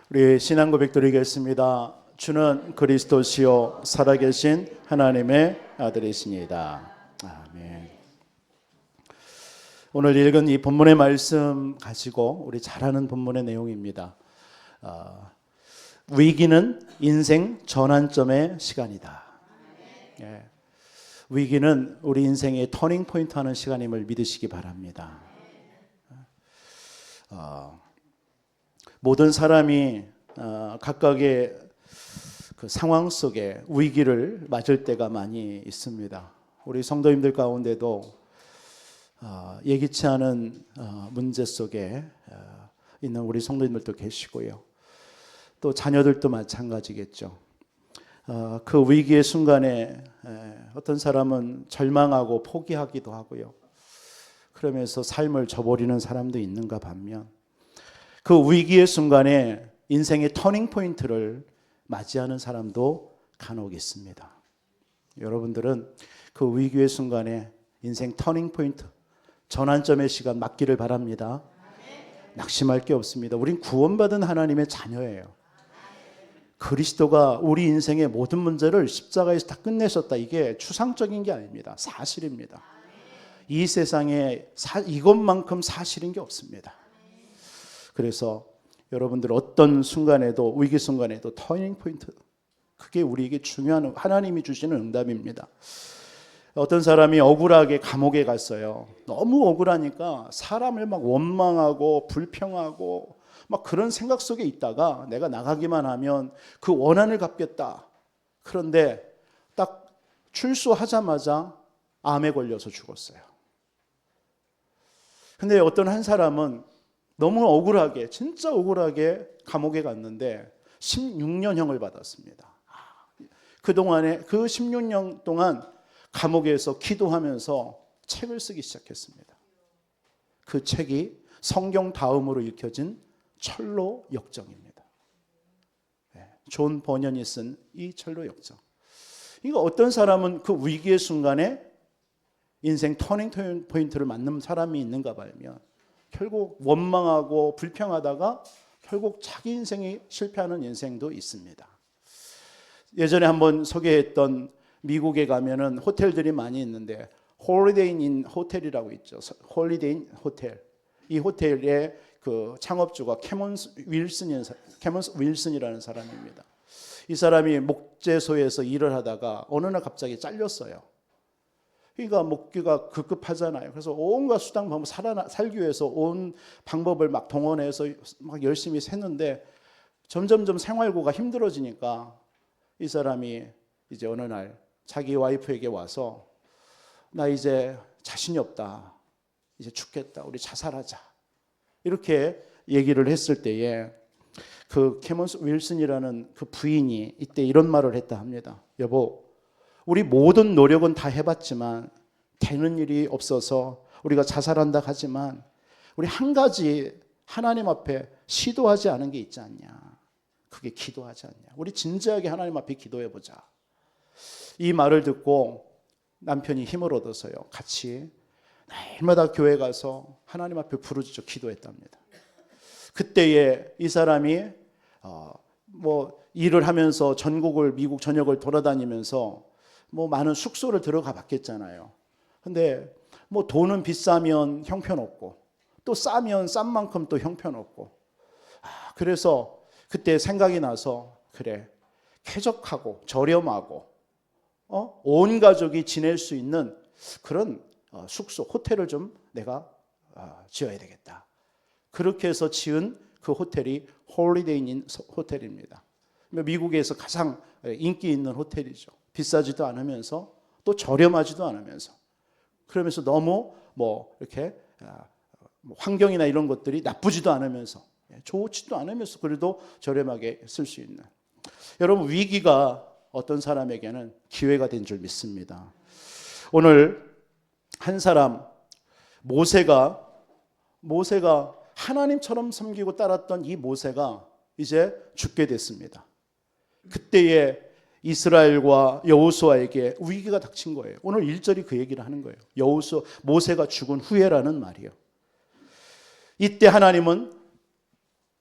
우리 신앙 고백 드리겠습니다. 주는 그리스도시요 살아계신 하나님의 아들이십니다. 아멘. 오늘 읽은 이 본문의 말씀 가지고 우리 잘 아는 본문의 내용입니다. 위기는 인생 전환점의 시간이다. 예. 위기는 우리 인생의 터닝 포인트 하는 시간임을 믿으시기 바랍니다. 모든 사람이 각각의 그 상황 속에 위기를 맞을 때가 많이 있습니다. 우리 성도님들 가운데도 예기치 않은 문제 속에 있는 우리 성도님들도 계시고요. 또 자녀들도 마찬가지겠죠. 그 위기의 순간에 어떤 사람은 절망하고 포기하기도 하고요. 그러면서 삶을 저버리는 사람도 있는가 반면 그 위기의 순간에 인생의 터닝 포인트를 맞이하는 사람도 간혹 있습니다. 여러분들은 그 위기의 순간에 인생 터닝 포인트, 전환점의 시간 맞기를 바랍니다. 낙심할 게 없습니다. 우린 구원받은 하나님의 자녀예요. 그리스도가 우리 인생의 모든 문제를 십자가에서 다 끝내셨다. 이게 추상적인 게 아닙니다. 사실입니다. 이 세상에 이것만큼 사실인 게 없습니다. 그래서 여러분들 어떤 순간에도 위기 순간에도 터닝 포인트, 그게 우리에게 중요한 하나님이 주시는 응답입니다. 어떤 사람이 억울하게 감옥에 갔어요. 너무 억울하니까 사람을 막 원망하고 불평하고 막 그런 생각 속에 있다가 내가 나가기만 하면 그 원한을 갚겠다. 그런데 딱 출소하자마자 암에 걸려서 죽었어요. 근데 어떤 한 사람은 너무 억울하게, 진짜 억울하게 감옥에 갔는데 16년형을 받았습니다. 그동안에 그 16년 동안 감옥에서 기도하면서 책을 쓰기 시작했습니다. 그 책이 성경 다음으로 읽혀진 철로 역정입니다. 존 버년이 쓴 이 철로 역정. 이거 어떤 사람은 그 위기의 순간에 인생 터닝 포인트를 맞는 사람이 있는가 봐면 결국 원망하고 불평하다가 결국 자기 인생이 실패하는 인생도 있습니다. 예전에 한번 소개했던 미국에 가면은 호텔들이 많이 있는데 홀리데이 인 호텔이라고 있죠. 홀리데이 인 호텔. 이 호텔의 그 창업주가 캐먼스 윌슨이라는 사람입니다. 이 사람이 목재소에서 일을 하다가 어느 날 갑자기 잘렸어요. 그러니까 먹기가 급급하잖아요. 그래서 온갖 수단 방법 살기 위해서 온 방법을 막 동원해서 막 열심히 샜는데 점점점 생활고가 힘들어지니까 이 사람이 이제 어느 날 자기 와이프에게 와서 나 이제 자신이 없다. 이제 죽겠다. 우리 자살하자. 이렇게 얘기를 했을 때에 그 캐먼스 윌슨이라는 그 부인이 이때 이런 말을 했다 합니다. 여보, 우리 모든 노력은 다 해봤지만 되는 일이 없어서 우리가 자살한다 하지만 우리 한 가지 하나님 앞에 시도하지 않은 게 있지 않냐. 그게 기도하지 않냐. 우리 진지하게 하나님 앞에 기도해보자. 이 말을 듣고 남편이 힘을 얻어서요. 같이 날마다 교회 가서 하나님 앞에 부르짖어 기도했답니다. 그때에 이 사람이 일을 하면서 전국을 미국 전역을 돌아다니면서 많은 숙소를 들어가 봤겠잖아요. 근데 돈은 비싸면 형편없고 또 싸면 싼 만큼 또 형편없고 그래서 그때 생각이 나서 그래 쾌적하고 저렴하고 온 가족이 지낼 수 있는 그런 숙소 호텔을 좀 내가 지어야 되겠다. 그렇게 해서 지은 그 호텔이 홀리데이 인 호텔입니다. 미국에서 가장 인기 있는 호텔이죠. 비싸지도 않으면서 또 저렴하지도 않으면서 그러면서 너무 이렇게 환경이나 이런 것들이 나쁘지도 않으면서 좋지도 않으면서 그래도 저렴하게 쓸 수 있는 여러분 위기가 어떤 사람에게는 기회가 된 줄 믿습니다. 오늘 한 사람 모세가 하나님처럼 섬기고 따랐던 이 모세가 이제 죽게 됐습니다. 그때에 이스라엘과 여호수아에게 위기가 닥친 거예요. 오늘 1절이 그 얘기를 하는 거예요. 모세가 죽은 후에라는 말이에요. 이때 하나님은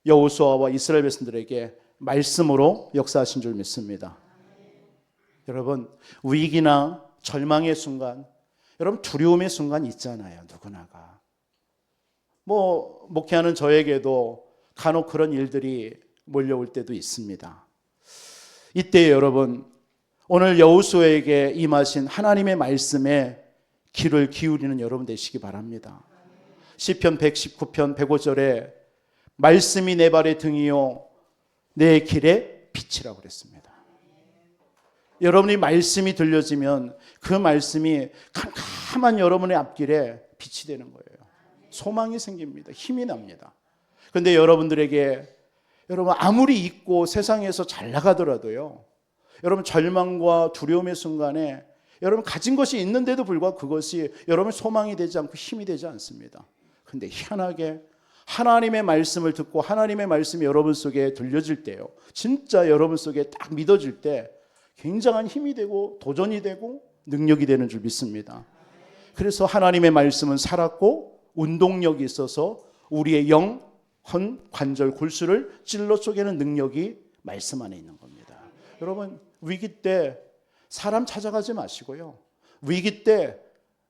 여호수아와 이스라엘 백성들에게 말씀으로 역사하신 줄 믿습니다. 여러분, 위기나 절망의 순간, 여러분 두려움의 순간 있잖아요. 누구나가. 목회하는 저에게도 간혹 그런 일들이 몰려올 때도 있습니다. 이때 여러분, 오늘 여호수아에게 임하신 하나님의 말씀에 귀를 기울이는 여러분 되시기 바랍니다. 시편 119편 105절에 말씀이 내 발의 등이요 내 길의 빛이라고 그랬습니다. 여러분이 말씀이 들려지면 그 말씀이 캄캄한 여러분의 앞길에 빛이 되는 거예요. 소망이 생깁니다. 힘이 납니다. 그런데 여러분들에게 여러분 아무리 있고 세상에서 잘 나가더라도요, 여러분 절망과 두려움의 순간에 여러분 가진 것이 있는데도 불구하고 그것이 여러분 소망이 되지 않고 힘이 되지 않습니다. 그런데 희한하게 하나님의 말씀을 듣고 하나님의 말씀이 여러분 속에 들려질 때요, 진짜 여러분 속에 딱 믿어질 때 굉장한 힘이 되고 도전이 되고 능력이 되는 줄 믿습니다. 그래서 하나님의 말씀은 살았고 운동력이 있어서 우리의 영, 헌, 관절, 골수를 찔러 쪼개는 능력이 말씀 안에 있는 겁니다. 여러분 위기 때 사람 찾아가지 마시고요, 위기 때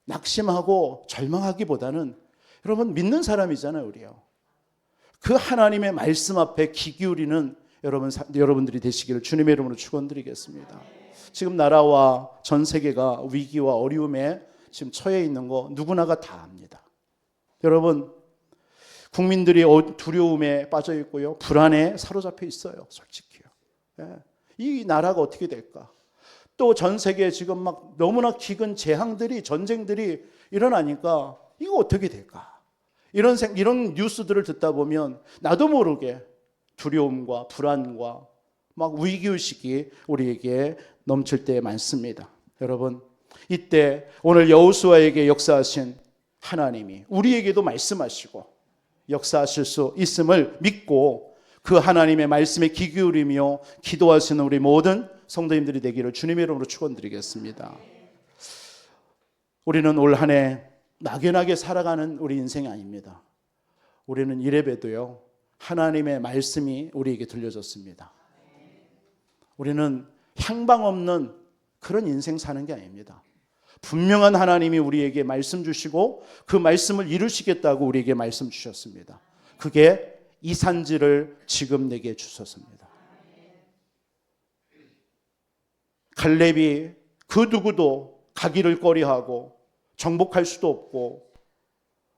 낙심하고 절망하기보다는 여러분 믿는 사람이잖아요. 우리요. 그 하나님의 말씀 앞에 귀 기울이는 여러분들이 되시기를 주님의 이름으로 축원드리겠습니다. 지금 나라와 전 세계가 위기와 어려움에 지금 처해 있는 거 누구나가 다 압니다. 여러분 국민들이 두려움에 빠져 있고요, 불안에 사로잡혀 있어요. 솔직히요. 이 나라가 어떻게 될까? 또 전 세계에 지금 막 너무나 기근 재앙들이, 전쟁들이 일어나니까 이거 어떻게 될까? 이런 뉴스들을 듣다 보면 나도 모르게 두려움과 불안과 막 위기의식이 우리에게 넘칠 때 많습니다. 여러분 이때 오늘 여호수아에게 역사하신 하나님이 우리에게도 말씀하시고 역사하실 수 있음을 믿고 그 하나님의 말씀에 귀 기울이며 기도하시는 우리 모든 성도님들이 되기를 주님의 이름으로 축원드리겠습니다. 우리는 올 한 해 막연하게 살아가는 우리 인생이 아닙니다. 우리는 이래봬도요 하나님의 말씀이 우리에게 들려졌습니다. 우리는 향방 없는 그런 인생 사는 게 아닙니다. 분명한 하나님이 우리에게 말씀 주시고 그 말씀을 이루시겠다고 우리에게 말씀 주셨습니다. 그게 이 산지를 지금 내게 주셨습니다. 갈렙이 그 누구도 가기를 꺼리하고 정복할 수도 없고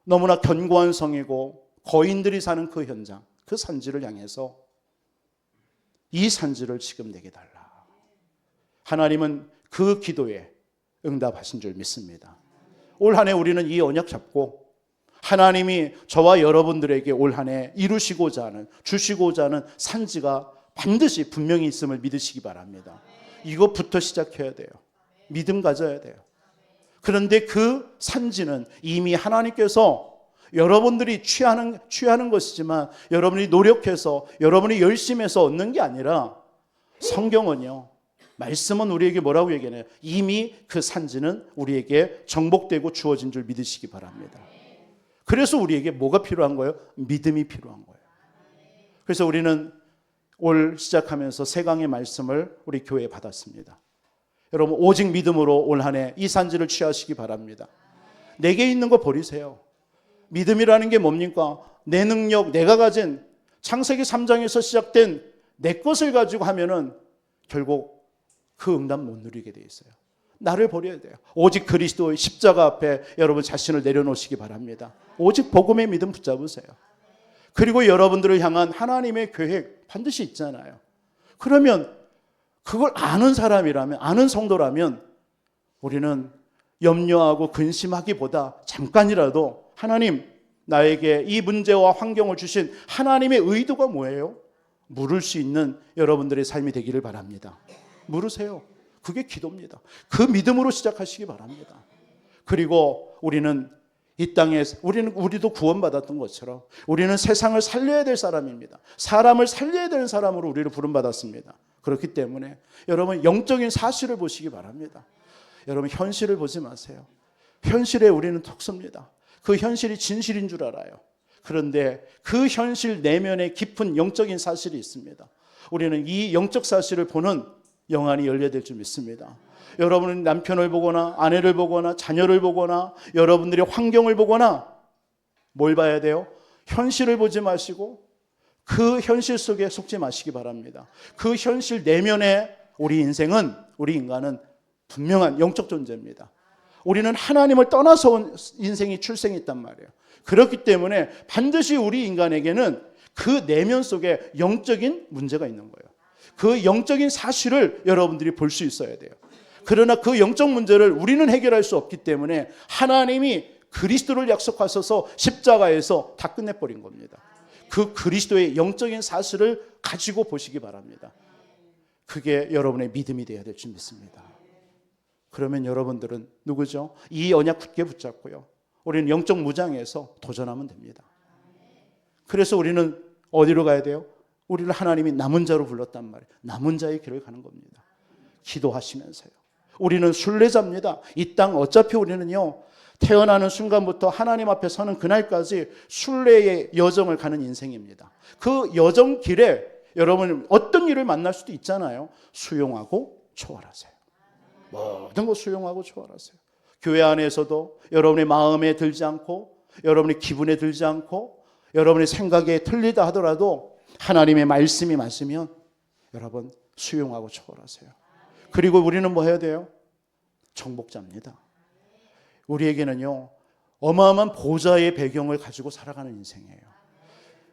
너무나 견고한 성이고 거인들이 사는 그 현장, 그 산지를 향해서 이 산지를 지금 내게 달라. 하나님은 그 기도에 응답하신 줄 믿습니다. 올 한 해 우리는 이 언약 잡고 하나님이 저와 여러분들에게 올 한 해 이루시고자 하는, 주시고자 하는 산지가 반드시 분명히 있음을 믿으시기 바랍니다. 이것부터 시작해야 돼요. 믿음 가져야 돼요. 그런데 그 산지는 이미 하나님께서 여러분들이 취하는 것이지만 여러분이 노력해서 여러분이 열심히 해서 얻는 게 아니라 성경은요, 말씀은 우리에게 뭐라고 얘기하나요? 이미 그 산지는 우리에게 정복되고 주어진 줄 믿으시기 바랍니다. 그래서 우리에게 뭐가 필요한 거예요? 믿음이 필요한 거예요. 그래서 우리는 올 시작하면서 세 강의 말씀을 우리 교회에 받았습니다. 여러분 오직 믿음으로 올 한 해 이 산지를 취하시기 바랍니다. 내게 있는 거 버리세요. 믿음이라는 게 뭡니까? 내 능력, 내가 가진 창세기 3장에서 시작된 내 것을 가지고 하면은 결국 그 응답 못 누리게 돼 있어요. 나를 버려야 돼요. 오직 그리스도의 십자가 앞에 여러분 자신을 내려놓으시기 바랍니다. 오직 복음의 믿음 붙잡으세요. 그리고 여러분들을 향한 하나님의 계획 반드시 있잖아요. 그러면 그걸 아는 사람이라면, 아는 성도라면 우리는 염려하고 근심하기보다 잠깐이라도 하나님, 나에게 이 문제와 환경을 주신 하나님의 의도가 뭐예요? 물을 수 있는 여러분들의 삶이 되기를 바랍니다. 물으세요. 그게 기도입니다. 그 믿음으로 시작하시기 바랍니다. 그리고 우리는 이 땅에 우리도 구원받았던 것처럼 우리는 세상을 살려야 될 사람입니다. 사람을 살려야 되는 사람으로 우리를 부름받았습니다. 그렇기 때문에 여러분 영적인 사실을 보시기 바랍니다. 여러분 현실을 보지 마세요. 현실에 우리는 톡 씁니다. 그 현실이 진실인 줄 알아요. 그런데 그 현실 내면에 깊은 영적인 사실이 있습니다. 우리는 이 영적 사실을 보는 영안이 열려야 될 줄 믿습니다. 여러분은 남편을 보거나 아내를 보거나 자녀를 보거나 여러분들의 환경을 보거나 뭘 봐야 돼요? 현실을 보지 마시고 그 현실 속에 속지 마시기 바랍니다. 그 현실 내면에 우리 인간은 분명한 영적 존재입니다. 우리는 하나님을 떠나서 온 인생이 출생했단 말이에요. 그렇기 때문에 반드시 우리 인간에게는 그 내면 속에 영적인 문제가 있는 거예요. 그 영적인 사실을 여러분들이 볼 수 있어야 돼요. 그러나 그 영적 문제를 우리는 해결할 수 없기 때문에 하나님이 그리스도를 약속하셔서 십자가에서 다 끝내버린 겁니다. 그 그리스도의 영적인 사실을 가지고 보시기 바랍니다. 그게 여러분의 믿음이 되어야 될 줄 믿습니다. 그러면 여러분들은 누구죠? 이 언약 굳게 붙잡고요. 우리는 영적 무장에서 도전하면 됩니다. 그래서 우리는 어디로 가야 돼요? 우리를 하나님이 남은 자로 불렀단 말이에요. 남은 자의 길을 가는 겁니다. 기도하시면서요. 우리는 순례자입니다. 이 땅 어차피 우리는요, 태어나는 순간부터 하나님 앞에 서는 그날까지 순례의 여정을 가는 인생입니다. 그 여정 길에 여러분 어떤 일을 만날 수도 있잖아요. 수용하고 초월하세요. 모든 거 수용하고 초월하세요. 교회 안에서도 여러분의 마음에 들지 않고 여러분의 기분에 들지 않고 여러분의 생각에 틀리다 하더라도 하나님의 말씀이 맞으면 여러분 수용하고 초월하세요. 그리고 우리는 뭐 해야 돼요? 정복자입니다. 우리에게는요, 어마어마한 보좌의 배경을 가지고 살아가는 인생이에요.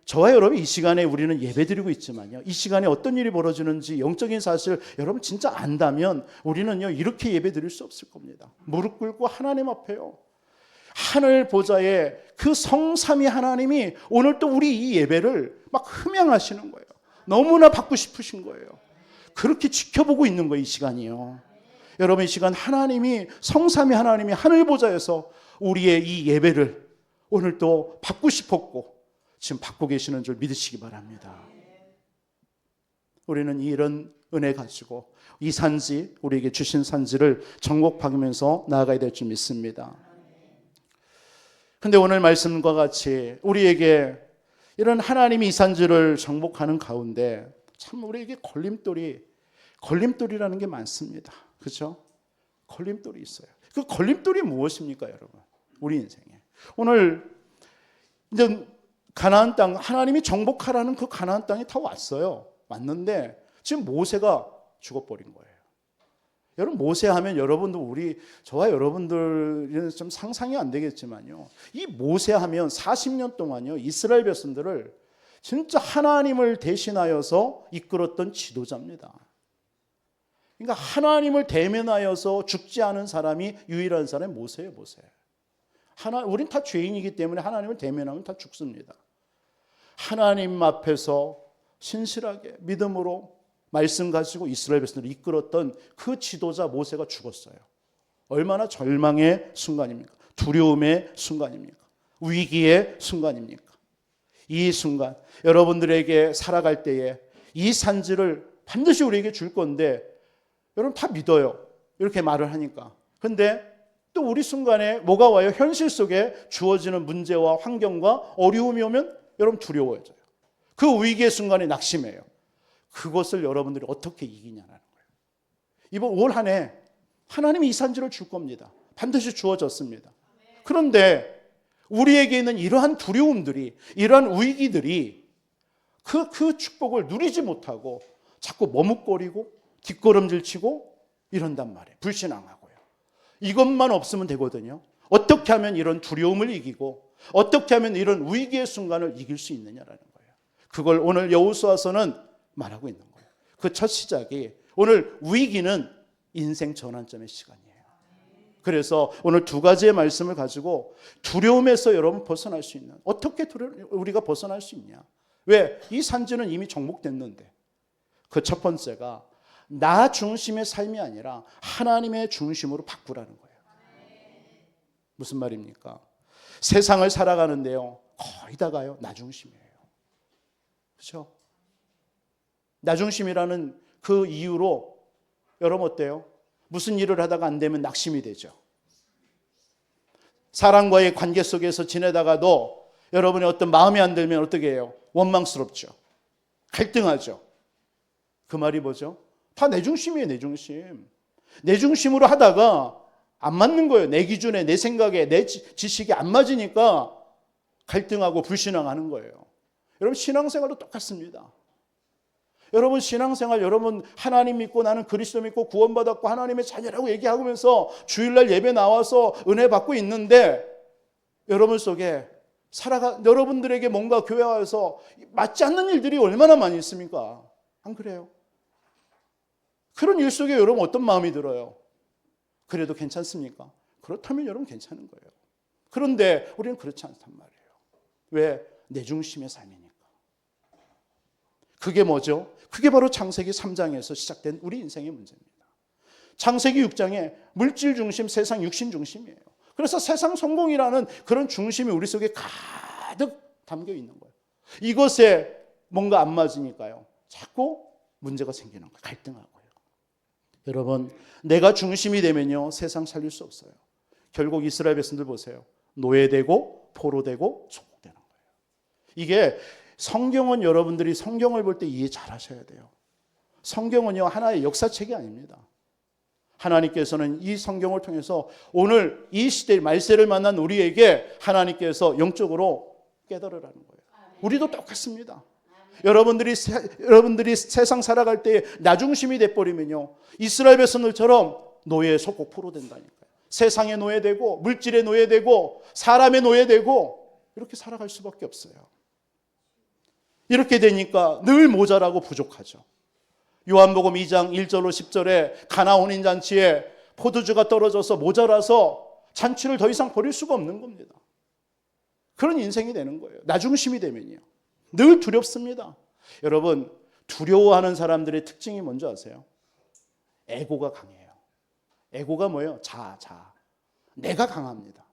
저와 여러분 이 시간에 우리는 예배드리고 있지만요, 이 시간에 어떤 일이 벌어지는지 영적인 사실 여러분 진짜 안다면 우리는요 이렇게 예배드릴 수 없을 겁니다. 무릎 꿇고 하나님 앞에요, 하늘 보좌에 그 성삼위 하나님이 오늘 또 우리 이 예배를 막 흠양하시는 거예요. 너무나 받고 싶으신 거예요. 그렇게 지켜보고 있는 거예요, 이 시간이요. 여러분 이 시간 하나님이 성삼위 하나님이 하늘 보좌에서 우리의 이 예배를 오늘 또 받고 싶었고 지금 받고 계시는 줄 믿으시기 바랍니다. 우리는 이런 은혜 가지고 이 산지, 우리에게 주신 산지를 정복하면서 나아가야 될 줄 믿습니다. 그런데 오늘 말씀과 같이 우리에게 이런 하나님이 이 산지를 정복하는 가운데 참 우리에게 걸림돌이라는 게 많습니다. 그렇죠? 걸림돌이 있어요. 그 걸림돌이 무엇입니까, 여러분? 우리 인생에. 오늘 이제 가나안 땅, 하나님이 정복하라는 그 가나안 땅에 다 왔어요. 왔는데 지금 모세가 죽어버린 거예요. 여러분 모세 하면 여러분도 저와 여러분들은 좀 상상이 안 되겠지만요, 이 모세 하면 40년 동안요 이스라엘 백성들을 진짜 하나님을 대신하여서 이끌었던 지도자입니다. 그러니까 하나님을 대면하여서 죽지 않은 사람이 유일한 사람이 모세예요, 모세. 우린 다 죄인이기 때문에 하나님을 대면하면 다 죽습니다. 하나님 앞에서 신실하게 믿음으로 말씀 가지고 이스라엘 백성들을 이끌었던 그 지도자 모세가 죽었어요. 얼마나 절망의 순간입니까? 두려움의 순간입니까? 위기의 순간입니까? 이 순간 여러분들에게 살아갈 때에 이 산지를 반드시 우리에게 줄 건데 여러분 다 믿어요. 이렇게 말을 하니까. 근데 또 우리 순간에 뭐가 와요? 현실 속에 주어지는 문제와 환경과 어려움이 오면 여러분 두려워져요. 그 위기의 순간에 낙심해요. 그것을 여러분들이 어떻게 이기냐는 거예요. 이번 올 한 해 하나님이 이 산지를 줄 겁니다. 반드시 주어졌습니다. 그런데 우리에게 있는 이러한 두려움들이, 이러한 위기들이 그 축복을 누리지 못하고 자꾸 머뭇거리고 뒷걸음질치고 이런단 말이에요. 불신앙하고요. 이것만 없으면 되거든요. 어떻게 하면 이런 두려움을 이기고 어떻게 하면 이런 위기의 순간을 이길 수 있느냐라는 거예요. 그걸 오늘 여호수아서는 말하고 있는 거예요. 그 첫 시작이 오늘 위기는 인생 전환점의 시간이에요. 그래서 오늘 두 가지의 말씀을 가지고 두려움에서 여러분 벗어날 수 있는, 어떻게 우리가 벗어날 수 있냐? 왜? 이 산지는 이미 정복됐는데. 그 첫 번째가 나 중심의 삶이 아니라 하나님의 중심으로 바꾸라는 거예요. 무슨 말입니까? 세상을 살아가는데요, 거의 다가요 나 중심이에요. 그렇죠? 나 중심이라는 그 이유로 여러분 어때요? 무슨 일을 하다가 안 되면 낙심이 되죠. 사람과의 관계 속에서 지내다가도 여러분의 어떤 마음에 안 들면 어떻게 해요? 원망스럽죠. 갈등하죠. 그 말이 뭐죠? 다 내 중심이에요, 내 중심. 내 중심으로 하다가 안 맞는 거예요. 내 기준에, 내 생각에, 내 지식이 안 맞으니까 갈등하고 불신앙하는 거예요. 여러분 신앙생활도 똑같습니다. 여러분 신앙생활, 여러분 하나님 믿고 나는 그리스도 믿고 구원받았고 하나님의 자녀라고 얘기하면서 주일날 예배 나와서 은혜 받고 있는데 여러분 속에 여러분들에게 뭔가 교회 와서 맞지 않는 일들이 얼마나 많이 있습니까? 안 그래요? 그런 일 속에 여러분 어떤 마음이 들어요? 그래도 괜찮습니까? 그렇다면 여러분 괜찮은 거예요. 그런데 우리는 그렇지 않단 말이에요. 왜? 내 중심의 삶이니까. 그게 뭐죠? 그게 바로 창세기 3장에서 시작된 우리 인생의 문제입니다. 창세기 6장에 물질 중심, 세상 육신 중심이에요. 그래서 세상 성공이라는 그런 중심이 우리 속에 가득 담겨 있는 거예요. 이것에 뭔가 안 맞으니까요. 자꾸 문제가 생기는 거예요. 갈등하고요. 여러분, 내가 중심이 되면요. 세상 살릴 수 없어요. 결국 이스라엘 백성들 보세요. 노예되고 포로되고 소곡되는 거예요. 이게 성경은 여러분들이 성경을 볼 때 이해 잘 하셔야 돼요. 성경은요. 하나의 역사책이 아닙니다. 하나님께서는 이 성경을 통해서 오늘 이 시대의 말세를 만난 우리에게 하나님께서 영적으로 깨달으라는 거예요. 우리도 똑같습니다. 여러분들이 세상 살아갈 때 나 중심이 돼버리면요. 이스라엘 백성들처럼 노예의 속국 포로된다니까요. 세상의 노예되고 물질의 노예되고 사람의 노예되고 이렇게 살아갈 수밖에 없어요. 이렇게 되니까 늘 모자라고 부족하죠. 요한복음 2장 1절로 10절에 가나 혼인잔치에 포도주가 떨어져서 모자라서 잔치를 더 이상 벌일 수가 없는 겁니다. 그런 인생이 되는 거예요. 나 중심이 되면요. 늘 두렵습니다. 여러분, 두려워하는 사람들의 특징이 뭔지 아세요? 에고가 강해요. 에고가 뭐예요? 자아. 내가 강합니다.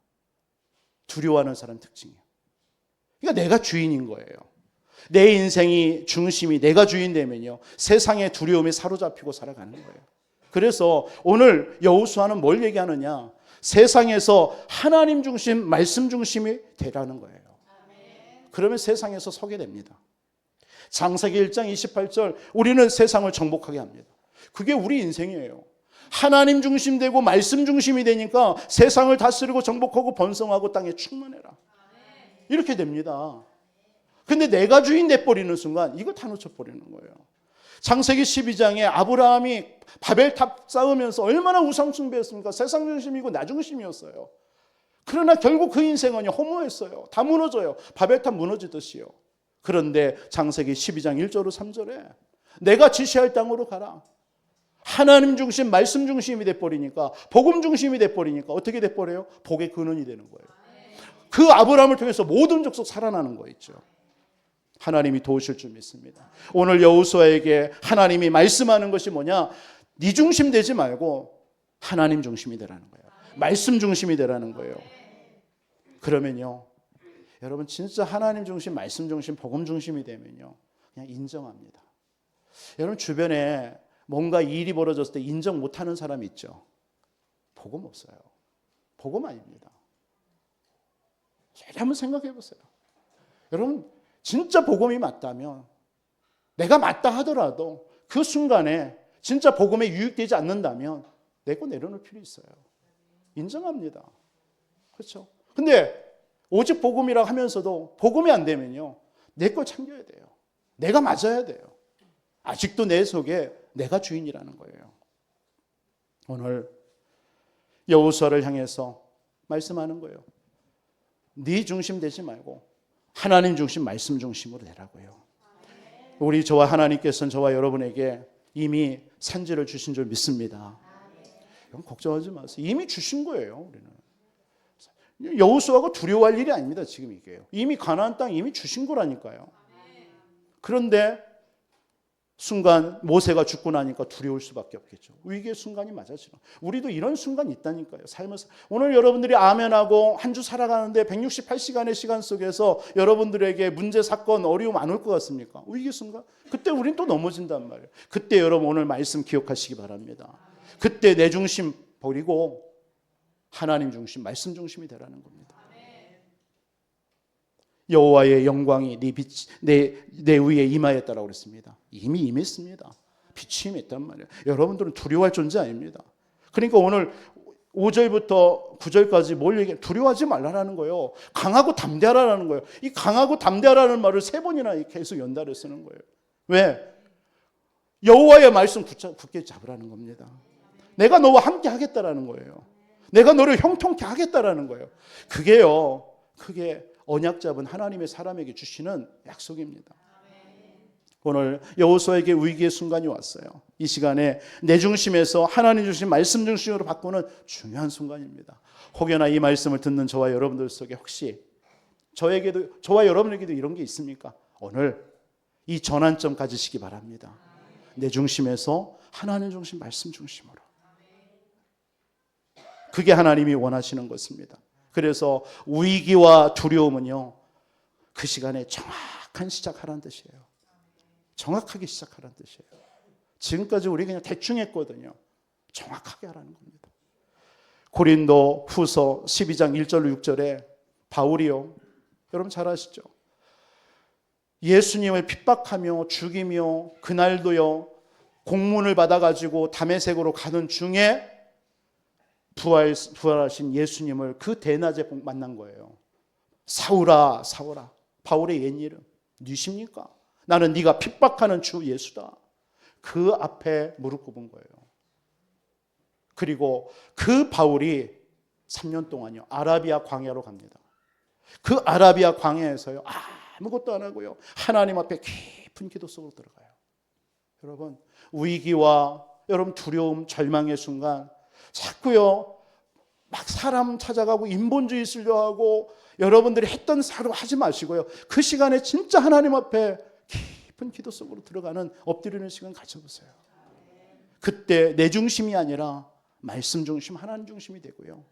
두려워하는 사람 특징이에요. 그러니까 내가 주인인 거예요. 내 인생이 중심이 내가 주인 되면요. 세상의 두려움에 사로잡히고 살아가는 거예요. 그래서 오늘 여호수아는 뭘 얘기하느냐? 세상에서 하나님 중심, 말씀 중심이 되라는 거예요. 그러면 세상에서 서게 됩니다. 창세기 1장 28절 우리는 세상을 정복하게 합니다. 그게 우리 인생이에요. 하나님 중심 되고 말씀 중심이 되니까 세상을 다스리고 정복하고 번성하고 땅에 충만해라. 이렇게 됩니다. 근데 내가 주인 돼버리는 순간 이거 다 놓쳐버리는 거예요. 창세기 12장에 아브라함이 바벨탑 쌓으면서 얼마나 우상 숭배했습니까? 세상 중심이고 나 중심이었어요. 그러나 결국 그 인생은 허무했어요. 다 무너져요. 바벨탑 무너지듯이요. 그런데 창세기 12장 1절로 3절에 내가 지시할 땅으로 가라. 하나님 중심, 말씀 중심이 돼버리니까 복음 중심이 돼버리니까 어떻게 돼버려요? 복의 근원이 되는 거예요. 그 아브라함을 통해서 모든 족속 살아나는 거 있죠. 하나님이 도우실 줄 믿습니다. 오늘 여호수아에게 하나님이 말씀하는 것이 뭐냐? 네 중심 되지 말고 하나님 중심이 되라는 거예요. 말씀 중심이 되라는 거예요. 그러면요. 여러분 진짜 하나님 중심, 말씀 중심, 복음 중심이 되면요. 그냥 인정합니다. 여러분 주변에 뭔가 일이 벌어졌을 때 인정 못하는 사람이 있죠. 복음 없어요. 복음 아닙니다. 잘 한번 생각해 보세요. 여러분 진짜 복음이 맞다면 내가 맞다 하더라도 그 순간에 진짜 복음에 유익되지 않는다면 내 거 내려놓을 필요 있어요. 인정합니다. 그렇죠? 근데 오직 복음이라고 하면서도 복음이 안 되면요. 내 거 챙겨야 돼요. 내가 맞아야 돼요. 아직도 내 속에 내가 주인이라는 거예요. 오늘 여호수아를 향해서 말씀하는 거예요. 네 중심 되지 말고 하나님 중심, 말씀 중심으로 되라고요. 우리 저와 하나님께서는 저와 여러분에게 이미 산지를 주신 줄 믿습니다. 여러분 걱정하지 마세요. 이미 주신 거예요. 우리는 여호수아가 두려워할 일이 아닙니다. 지금 이게요. 이미 가나안 땅 이미 주신 거라니까요. 그런데 순간 모세가 죽고 나니까 두려울 수밖에 없겠죠. 위기의 순간이 맞아지는. 우리도 이런 순간이 있다니까요. 삶에서. 오늘 여러분들이 아멘하고 한 주 살아가는데 168시간의 시간 속에서 여러분들에게 문제, 사건, 어려움 안 올 것 같습니까? 위기 순간. 그때 우린 또 넘어진단 말이에요. 그때 여러분 오늘 말씀 기억하시기 바랍니다. 그때 내 중심 버리고 하나님 중심, 말씀 중심이 되라는 겁니다. 여호와의 영광이 내 위에 임하였다라고 그랬습니다. 이미 임했습니다. 빛이 임했단 말이에요. 여러분들은 두려워할 존재 아닙니다. 그러니까 오늘 5절부터 9절까지 뭘 얘기해? 두려워하지 말라는 거예요. 강하고 담대하라는 거예요. 이 강하고 담대하라는 말을 3번이나 계속 연달아 쓰는 거예요. 왜? 여호와의 말씀 굳게 잡으라는 겁니다. 내가 너와 함께 하겠다라는 거예요. 내가 너를 형통케 하겠다라는 거예요. 그게 언약 잡은 하나님의 사람에게 주시는 약속입니다. 오늘 여호수아에게 위기의 순간이 왔어요. 이 시간에 내 중심에서 하나님 주신 말씀 중심으로 바꾸는 중요한 순간입니다. 혹여나 이 말씀을 듣는 저와 여러분들 속에 혹시 저와 여러분에게도 이런 게 있습니까? 오늘 이 전환점 가지시기 바랍니다. 내 중심에서 하나님 중심, 말씀 중심으로. 그게 하나님이 원하시는 것입니다. 그래서 위기와 두려움은요, 그 시간에 정확한 시작하라는 뜻이에요. 정확하게 시작하라는 뜻이에요. 지금까지 우리 그냥 대충 했거든요. 정확하게 하라는 겁니다. 고린도 후서 12장 1절로 6절에 바울이요, 여러분 잘 아시죠? 예수님을 핍박하며 죽이며 그날도요 공문을 받아가지고 다메섹으로 가는 중에 부활하신 예수님을 그 대낮에 만난 거예요. 사울아 사울아, 바울의 옛 이름 누구십니까? 나는 네가 핍박하는 주 예수다. 그 앞에 무릎 꿇은 거예요. 그리고 그 바울이 3년 동안요 아라비아 광야로 갑니다. 그 아라비아 광야에서요 아무것도 안 하고요 하나님 앞에 깊은 기도 속으로 들어가요. 여러분 위기와 여러분 두려움, 절망의 순간 자꾸요 막 사람 찾아가고 인본주의 쓰려 하고 여러분들이 했던 사로 하지 마시고요. 그 시간에 진짜 하나님 앞에 깊은 기도 속으로 들어가는 엎드리는 시간 가져보세요. 그때 내 중심이 아니라 말씀 중심, 하나님 중심이 되고요.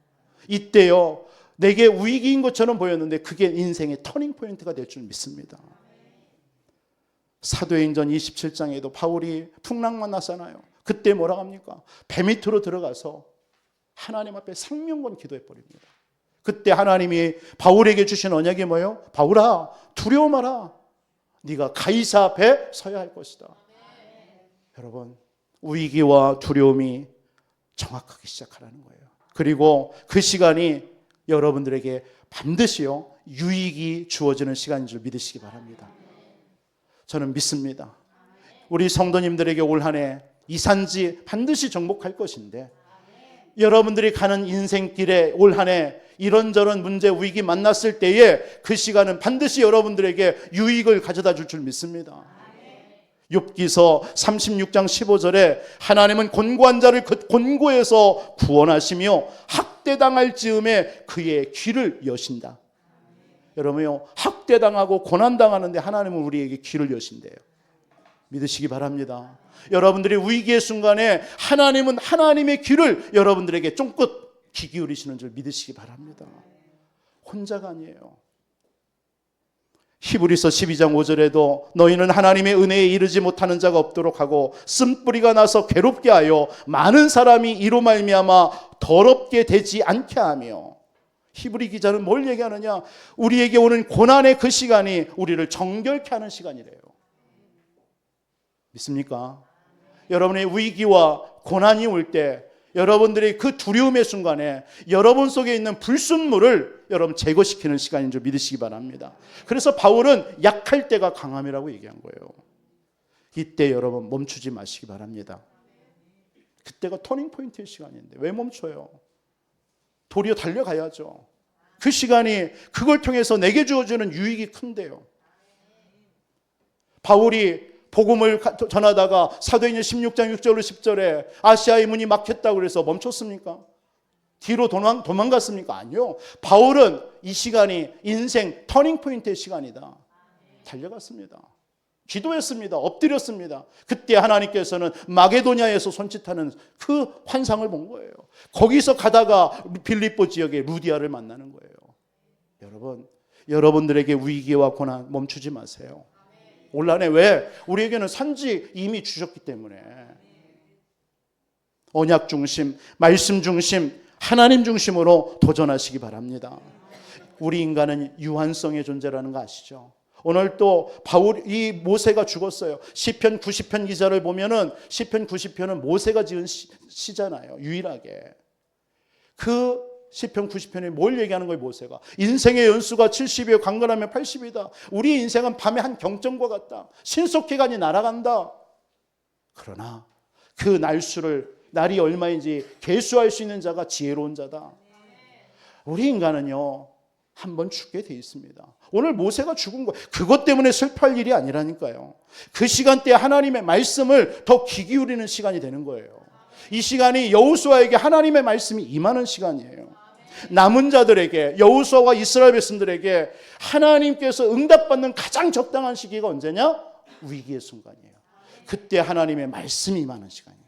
이때요 내게 위기인 것처럼 보였는데 그게 인생의 터닝 포인트가 될 줄 믿습니다. 사도행전 27장에도 바울이 풍랑만 났잖아요. 그때 뭐라고 합니까? 배 밑으로 들어가서 하나님 앞에 생명건 기도해 버립니다. 그때 하나님이 바울에게 주신 언약이 뭐예요? 바울아 두려워 마라. 네가 가이사 앞에 서야 할 것이다. 여러분 위기와 두려움이 정확하게 시작하라는 거예요. 그리고 그 시간이 여러분들에게 반드시요 유익이 주어지는 시간인 줄 믿으시기 바랍니다. 저는 믿습니다. 우리 성도님들에게 올 한 해 이 산지 반드시 정복할 것인데 여러분들이 가는 인생길에 올 한 해 이런저런 문제 위기 만났을 때에 그 시간은 반드시 여러분들에게 유익을 가져다 줄 줄 믿습니다. 욥기서 36장 15절에 하나님은 곤고한 자를 곤고에서 구원하시며 학대당할 즈음에 그의 귀를 여신다. 여러분요 학대당하고 고난당하는데 하나님은 우리에게 귀를 여신대요. 믿으시기 바랍니다. 여러분들이 위기의 순간에 하나님은 하나님의 귀를 여러분들에게 쫑긋 귀 기울이시는 줄 믿으시기 바랍니다. 혼자가 아니에요. 히브리서 12장 5절에도 너희는 하나님의 은혜에 이르지 못하는 자가 없도록 하고 쓴뿌리가 나서 괴롭게 하여 많은 사람이 이로 말미암아 더럽게 되지 않게 하며. 히브리 기자는 뭘 얘기하느냐? 우리에게 오는 고난의 그 시간이 우리를 정결케 하는 시간이래요. 믿습니까? 여러분의 위기와 고난이 올 때 여러분들의 그 두려움의 순간에 여러분 속에 있는 불순물을 여러분 제거시키는 시간인 줄 믿으시기 바랍니다. 그래서 바울은 약할 때가 강함이라고 얘기한 거예요. 이때 여러분 멈추지 마시기 바랍니다. 그때가 터닝 포인트의 시간인데 왜 멈춰요? 도리어 달려가야죠. 그 시간이 그걸 통해서 내게 주어지는 유익이 큰데요. 바울이 복음을 전하다가 사도행전 16장 6절로 10절에 아시아의 문이 막혔다고 그래서 멈췄습니까? 뒤로 도망갔습니까? 아니요. 바울은 이 시간이 인생 터닝 포인트의 시간이다. 달려갔습니다. 기도했습니다. 엎드렸습니다. 그때 하나님께서는 마게도냐에서 손짓하는 그 환상을 본 거예요. 거기서 가다가 빌립보 지역의 루디아를 만나는 거예요. 여러분, 여러분들에게 위기와 고난 멈추지 마세요. 올 한 해 왜? 우리에게는 산지 이미 주셨기 때문에. 언약 중심, 말씀 중심, 하나님 중심으로 도전하시기 바랍니다. 우리 인간은 유한성의 존재라는 거 아시죠? 오늘 또 이 모세가 죽었어요. 시편 90편 기자를 보면은 시편 90편은 모세가 지은 시잖아요. 유일하게. 그 시편 90편에 뭘 얘기하는 거예요, 모세가? 인생의 연수가 70이요, 강건하면 80이다. 우리 인생은 밤의 한 경점과 같다. 신속기간이 날아간다. 그러나 그 날이 얼마인지 계수할 수 있는 자가 지혜로운 자다. 우리 인간은요, 한번 죽게 돼 있습니다. 오늘 모세가 죽은 거, 그것 때문에 슬퍼할 일이 아니라니까요. 그 시간대에 하나님의 말씀을 더 귀 기울이는 시간이 되는 거예요. 이 시간이 여호수아에게 하나님의 말씀이 임하는 시간이에요. 남은 자들에게, 여호수아와 이스라엘 백성들에게 하나님께서 응답받는 가장 적당한 시기가 언제냐? 위기의 순간이에요. 그때 하나님의 말씀이 임하는 시간이에요.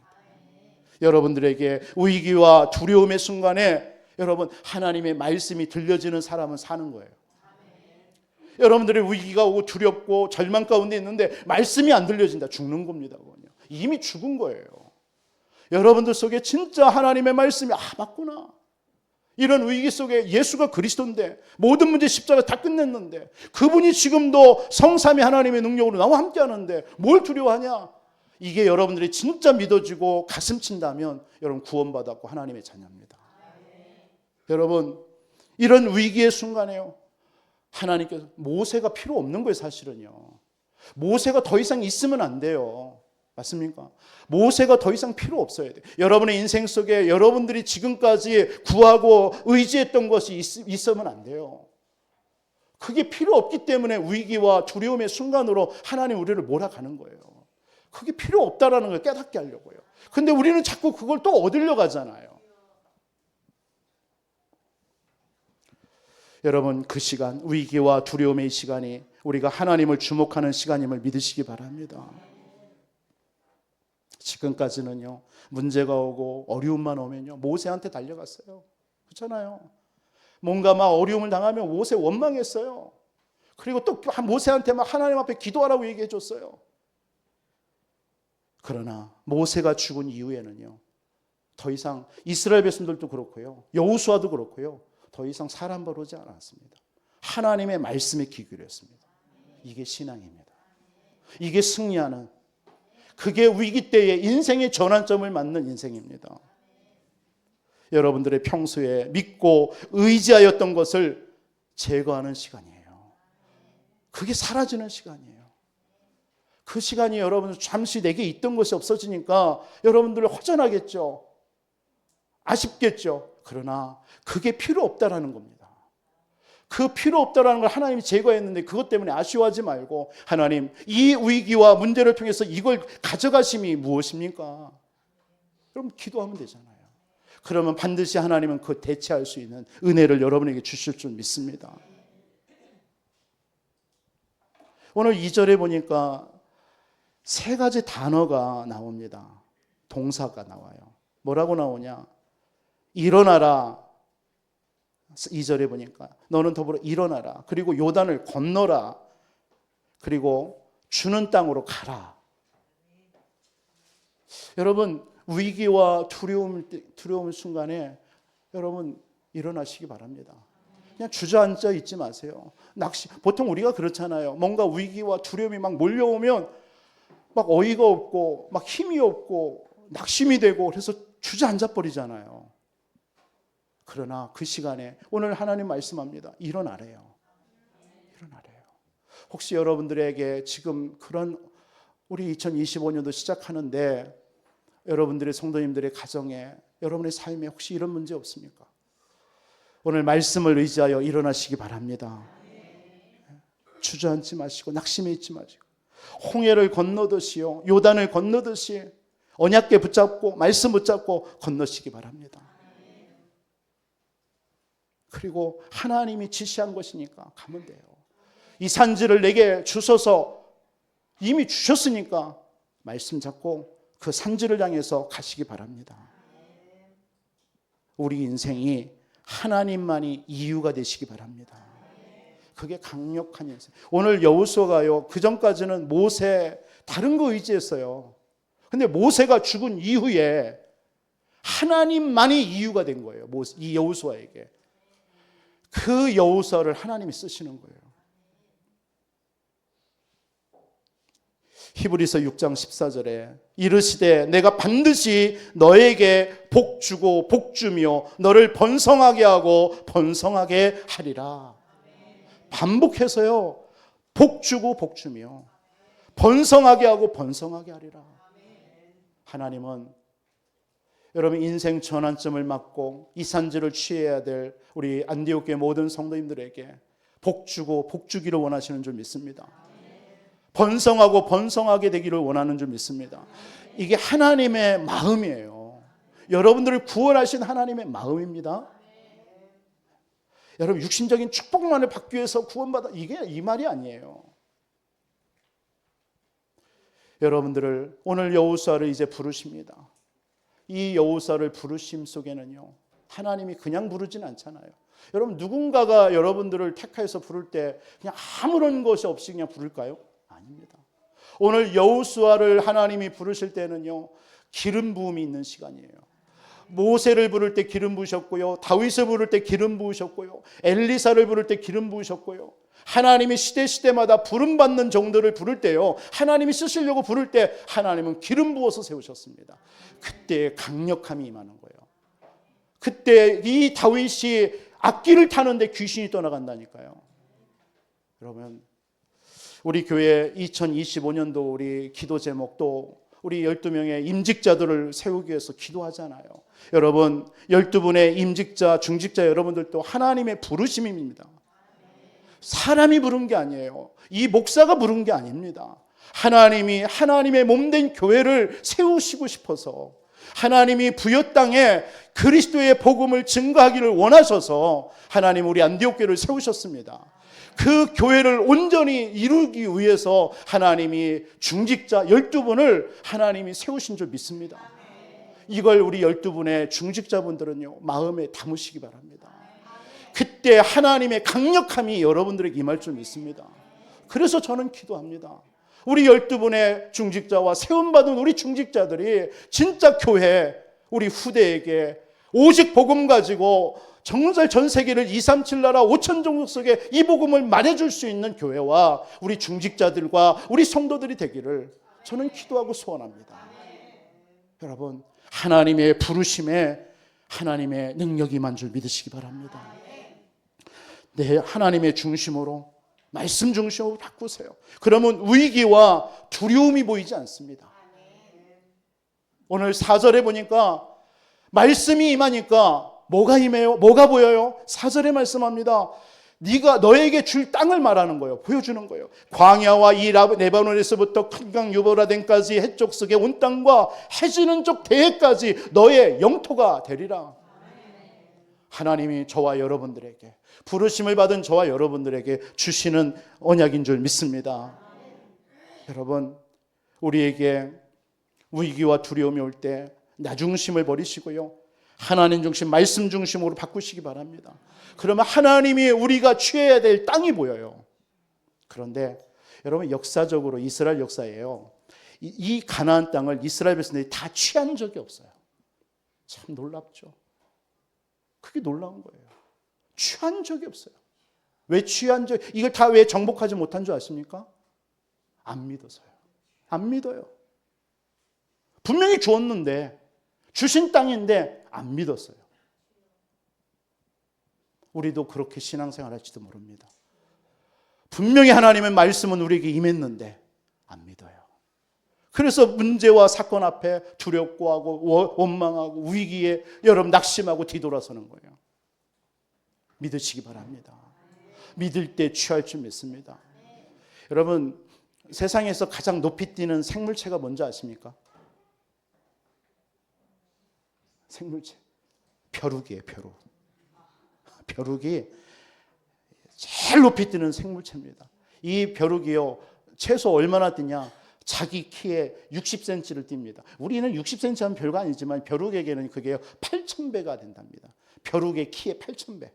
여러분들에게 위기와 두려움의 순간에 여러분 하나님의 말씀이 들려지는 사람은 사는 거예요. 여러분들의 위기가 오고 두렵고 절망 가운데 있는데 말씀이 안 들려진다. 죽는 겁니다. 그건요. 이미 죽은 거예요. 여러분들 속에 진짜 하나님의 말씀이 맞구나. 이런 위기 속에 예수가 그리스도인데 모든 문제 십자가 다 끝냈는데 그분이 지금도 성삼위 하나님의 능력으로 나와 함께하는데 뭘 두려워하냐. 이게 여러분들이 진짜 믿어지고 가슴 친다면 여러분 구원받았고 하나님의 자녀입니다. 여러분 이런 위기의 순간에요, 하나님께서 모세가 필요 없는 거예요. 사실은요, 모세가 더 이상 있으면 안 돼요. 맞습니까? 모세가 더 이상 필요 없어야 돼요. 여러분의 인생 속에 여러분들이 지금까지 구하고 의지했던 것이 있으면 안 돼요. 그게 필요 없기 때문에 위기와 두려움의 순간으로 하나님 우리를 몰아가는 거예요. 그게 필요 없다라는 걸 깨닫게 하려고요. 근데 우리는 자꾸 그걸 또 얻으려 가잖아요. 여러분 그 시간, 위기와 두려움의 시간이 우리가 하나님을 주목하는 시간임을 믿으시기 바랍니다. 지금까지는요, 문제가 오고 어려움만 오면요 모세한테 달려갔어요. 그렇잖아요. 뭔가 막 어려움을 당하면 모세 원망했어요. 그리고 또 모세한테 막 하나님 앞에 기도하라고 얘기해 줬어요. 그러나 모세가 죽은 이후에는요, 더 이상 이스라엘 백성들도 그렇고요, 여호수아도 그렇고요, 더 이상 사람 버르지 않았습니다. 하나님의 말씀에 귀 기울였습니다. 이게 신앙입니다. 이게 승리하는, 그게 위기 때에 인생의 전환점을 맞는 인생입니다. 여러분들의 평소에 믿고 의지하였던 것을 제거하는 시간이에요. 그게 사라지는 시간이에요. 그 시간이 여러분 잠시 내게 있던 것이 없어지니까 여러분들 허전하겠죠. 아쉽겠죠. 그러나 그게 필요 없다라는 겁니다. 그 필요 없다라는 걸 하나님이 제거했는데 그것 때문에 아쉬워하지 말고, 하나님 이 위기와 문제를 통해서 이걸 가져가심이 무엇입니까? 그럼 기도하면 되잖아요. 그러면 반드시 하나님은 그 대체할 수 있는 은혜를 여러분에게 주실 줄 믿습니다. 오늘 2절에 보니까 세 가지 단어가 나옵니다. 동사가 나와요. 뭐라고 나오냐? 일어나라. 2절에 보니까 너는 더불어 일어나라. 그리고 요단을 건너라. 그리고 주는 땅으로 가라. 여러분 위기와 두려움 순간에 여러분 일어나시기 바랍니다. 그냥 주저앉아 있지 마세요. 보통 우리가 그렇잖아요. 뭔가 위기와 두려움이 막 몰려오면 막 어이가 없고 막 힘이 없고 낙심이 되고 그래서 주저앉아 버리잖아요. 그러나 그 시간에 오늘 하나님 말씀합니다. 일어나래요. 일어나래요. 혹시 여러분들에게 지금 그런 우리 2025년도 시작하는데 여러분들의 성도님들의 가정에, 여러분의 삶에 혹시 이런 문제 없습니까? 오늘 말씀을 의지하여 일어나시기 바랍니다. 주저앉지 마시고 낙심해 있지 마시고 홍해를 건너듯이요, 요단을 건너듯이 언약궤 붙잡고 말씀 붙잡고 건너시기 바랍니다. 그리고 하나님이 지시한 것이니까 가면 돼요. 이 산지를 내게 주셔서 이미 주셨으니까 말씀 잡고 그 산지를 향해서 가시기 바랍니다. 우리 인생이 하나님만이 이유가 되시기 바랍니다. 그게 강력한 인생. 오늘 여호수아가요, 그전까지는 모세 다른 거 의지했어요. 근데 모세가 죽은 이후에 하나님만이 이유가 된 거예요. 이 여호수아에게. 그 여호수아를 하나님이 쓰시는 거예요. 히브리서 6장 14절에 이르시되 내가 반드시 너에게 복 주고 복 주며 너를 번성하게 하고 번성하게 하리라. 반복해서요. 복 주고 복 주며 번성하게 하고 번성하게 하리라. 하나님은 여러분 인생 전환점을 맞고 이 산지를 취해야 될 우리 안디옥교회 모든 성도님들에게 복 주고 복 주기를 원하시는 줄 믿습니다. 번성하고 번성하게 되기를 원하는 줄 믿습니다. 이게 하나님의 마음이에요. 여러분들을 구원하신 하나님의 마음입니다. 여러분 육신적인 축복만을 받기 위해서 구원받아 이게 이 말이 아니에요. 여러분들을 오늘 여호수아를 이제 부르십니다. 이 여호수아를 부르심 속에는요. 하나님이 그냥 부르진 않잖아요. 여러분 누군가가 여러분들을 택하여서 부를 때 그냥 아무런 것이 없이 그냥 부를까요? 아닙니다. 오늘 여호수아를 하나님이 부르실 때는요. 기름 부음이 있는 시간이에요. 모세를 부를 때 기름 부으셨고요. 다윗을 부를 때 기름 부으셨고요. 엘리사를 부를 때 기름 부으셨고요. 하나님이 시대마다 부름받는 종들을 부를 때요. 하나님이 쓰시려고 부를 때 하나님은 기름 부어서 세우셨습니다. 그때 강력함이 임하는 거예요. 그때 이 다윗이 악기를 타는데 귀신이 떠나간다니까요. 여러분 우리 교회 2025년도 우리 기도 제목도 우리 12명의 임직자들을 세우기 위해서 기도하잖아요. 여러분 12분의 임직자, 중직자 여러분들도 하나님의 부르심입니다. 사람이 부른 게 아니에요. 이 목사가 부른 게 아닙니다. 하나님이 하나님의 몸된 교회를 세우시고 싶어서 하나님이 부여 땅에 그리스도의 복음을 증거하기를 원하셔서 하나님 우리 안디옥교회를 세우셨습니다. 그 교회를 온전히 이루기 위해서 하나님이 중직자 12분을 하나님이 세우신 줄 믿습니다. 이걸 우리 12분의 중직자분들은요 마음에 담으시기 바랍니다. 그때 하나님의 강력함이 여러분들에게 임할 줄 믿습니다. 그래서 저는 기도합니다. 우리 12분의 중직자와 세움받은 우리 중직자들이 진짜 교회 우리 후대에게 오직 복음 가지고 정말 전 세계를 237 나라 5천 종족 속에 이 복음을 말해줄 수 있는 교회와 우리 중직자들과 우리 성도들이 되기를 저는 기도하고 소원합니다. 여러분 하나님의 부르심에 하나님의 능력이 임한 줄 믿으시기 바랍니다. 네, 하나님의 중심으로 말씀 중심으로 바꾸세요. 그러면 위기와 두려움이 보이지 않습니다. 오늘 4절에 보니까 말씀이 임하니까 뭐가 임해요? 뭐가 보여요? 4절에 말씀합니다. 네가 너에게 줄 땅을 말하는 거예요. 보여주는 거예요. 광야와 이 레바논에서부터 큰 강 유보라덴까지 해쪽 속의 온 땅과 해지는 쪽 대해까지 너의 영토가 되리라. 하나님이 저와 여러분들에게 부르심을 받은 저와 여러분들에게 주시는 언약인 줄 믿습니다. 여러분 우리에게 위기와 두려움이 올 때 나 중심을 버리시고요. 하나님 중심, 말씀 중심으로 바꾸시기 바랍니다. 그러면 하나님이 우리가 취해야 될 땅이 보여요. 그런데 여러분 역사적으로 이스라엘 역사예요. 이 가나안 땅을 이스라엘 백성들이 다 취한 적이 없어요. 참 놀랍죠. 그게 놀라운 거예요. 취한 적이 없어요. 왜 취한 적? 이걸 다 왜 정복하지 못한 줄 아십니까? 안 믿어서요. 안 믿어요. 분명히 주었는데 주신 땅인데 안 믿었어요. 우리도 그렇게 신앙생활 할지도 모릅니다. 분명히 하나님의 말씀은 우리에게 임했는데 안 믿어요. 그래서 문제와 사건 앞에 두렵고 하고 원망하고 위기에 여러분 낙심하고 뒤돌아서는 거예요. 믿으시기 바랍니다. 믿을 때 취할 줄 믿습니다. 여러분 세상에서 가장 높이 뛰는 생물체가 뭔지 아십니까? 생물체. 벼룩이에요. 벼룩. 벼룩이 제일 높이 뛰는 생물체입니다. 이 벼룩이요. 최소 얼마나 뛰냐? 자기 키에 60cm를 띱니다. 우리는 60cm 하면 별거 아니지만 벼룩에게는 그게 8,000배가 된답니다. 벼룩의 키에 8,000배.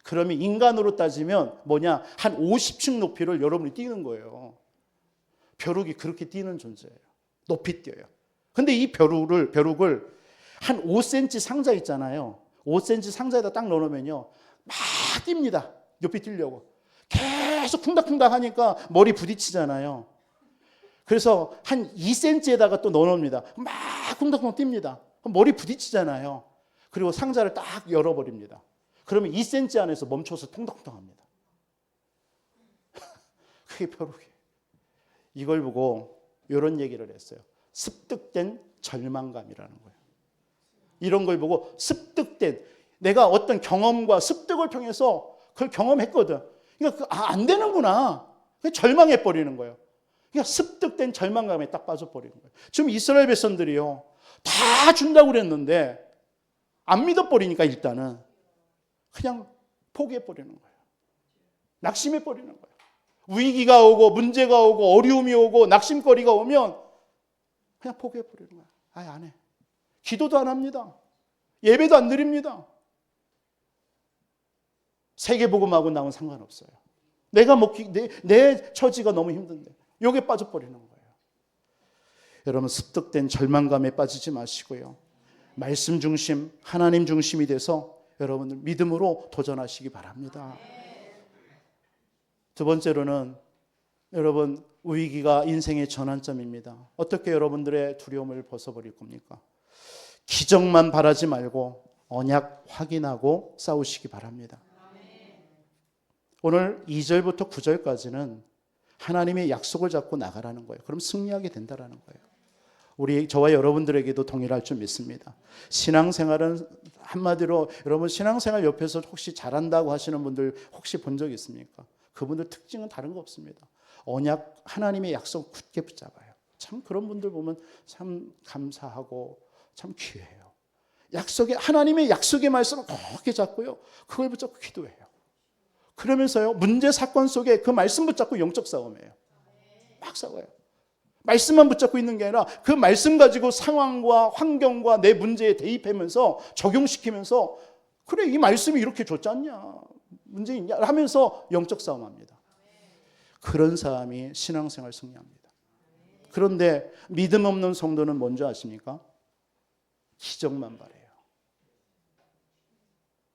그러면 인간으로 따지면 뭐냐? 한 50층 높이를 여러분이 뛰는 거예요. 벼룩이 그렇게 뛰는 존재예요. 높이 뛰어요. 근데 이 벼룩을 한 5cm 상자 있잖아요. 5cm 상자에다 딱 넣어놓으면요. 막 뜁니다. 높이 뛰려고. 계속 쿵닥쿵닥 하니까 머리 부딪히잖아요. 그래서 한 2cm에다가 또 넣어놓습니다. 막 쿵닥쿵닥 뜁니다. 머리 부딪히잖아요. 그리고 상자를 딱 열어버립니다. 그러면 2cm 안에서 멈춰서 통통통 합니다. 그게 벼룩이에요. 이걸 보고 이런 얘기를 했어요. 습득된 절망감이라는 거예요. 이런 걸 보고 습득된, 내가 어떤 경험과 습득을 통해서 그걸 경험했거든. 그러니까 안 되는구나. 절망해버리는 거예요. 그러니까 습득된 절망감에 딱 빠져버리는 거예요. 지금 이스라엘 백성들이요, 다 준다고 그랬는데 안 믿어버리니까 일단은 그냥 포기해버리는 거예요. 낙심해버리는 거예요. 위기가 오고 문제가 오고 어려움이 오고 낙심거리가 오면 그냥 포기해버리는 거예요. 아예 안 해. 기도도 안 합니다. 예배도 안 드립니다. 세계복음하고 나온 상관없어요. 내가 내 처지가 너무 힘든데 여기에 빠져버리는 거예요. 여러분, 습득된 절망감에 빠지지 마시고요, 말씀 중심, 하나님 중심이 돼서 여러분들 믿음으로 도전하시기 바랍니다. 두 번째로는 여러분, 위기가 인생의 전환점입니다. 어떻게 여러분들의 두려움을 벗어버릴 겁니까? 기적만 바라지 말고 언약 확인하고 싸우시기 바랍니다. 오늘 2절부터 9절까지는 하나님의 약속을 잡고 나가라는 거예요. 그럼 승리하게 된다라는 거예요. 저와 여러분들에게도 동일할 줄 믿습니다. 신앙생활은 한마디로, 여러분 신앙생활 옆에서 혹시 잘한다고 하시는 분들 혹시 본 적 있습니까? 그분들 특징은 다른 거 없습니다. 언약, 하나님의 약속 굳게 붙잡아요. 참 그런 분들 보면 참 감사하고 참 귀해요. 하나님의 약속의 말씀을 굳게 잡고요, 그걸 붙잡고 기도해요. 그러면서요, 문제 사건 속에 그 말씀 붙잡고 영적 싸움이에요. 막 싸워요. 말씀만 붙잡고 있는 게 아니라 그 말씀 가지고 상황과 환경과 내 문제에 대입하면서 적용시키면서, 그래 이 말씀이 이렇게 좋지 않냐, 문제 있냐 하면서 영적 싸움합니다. 그런 사람이 신앙생활 승리합니다. 그런데 믿음 없는 성도는 뭔지 아십니까? 기적만 바래요.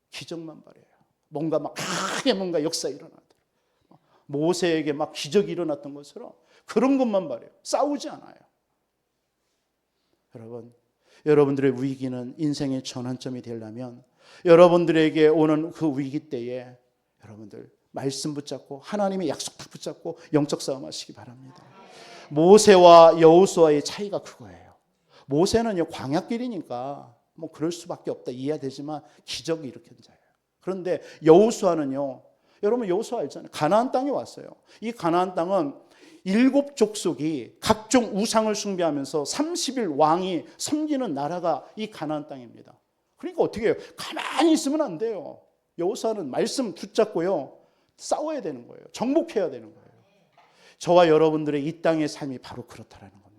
기적만 바래요. 뭔가 막 크게 뭔가 역사 일어나더라. 모세에게 막 기적이 일어났던 것처럼 그런 것만 바래요. 싸우지 않아요. 여러분들의 위기는 인생의 전환점이 되려면 여러분들에게 오는 그 위기 때에 여러분들 말씀 붙잡고 하나님의 약속 딱 붙잡고 영적 싸움 하시기 바랍니다. 모세와 여호수아의 차이가 그거예요. 모세는요, 광야길이니까 뭐 그럴 수밖에 없다 이해되지만 기적이 일으킨 자예요. 그런데 여호수아는요, 여러분 여호수아 알잖아요. 가나안 땅에 왔어요. 이 가나안 땅은 7 족속이 각종 우상을 숭배하면서 30일 왕이 섬기는 나라가 이 가나안 땅입니다. 그러니까 어떻게 해요? 가만히 있으면 안 돼요. 여호수아는 말씀 붙잡고요, 싸워야 되는 거예요. 정복해야 되는 거예요. 저와 여러분들의 이 땅의 삶이 바로 그렇다라는 겁니다.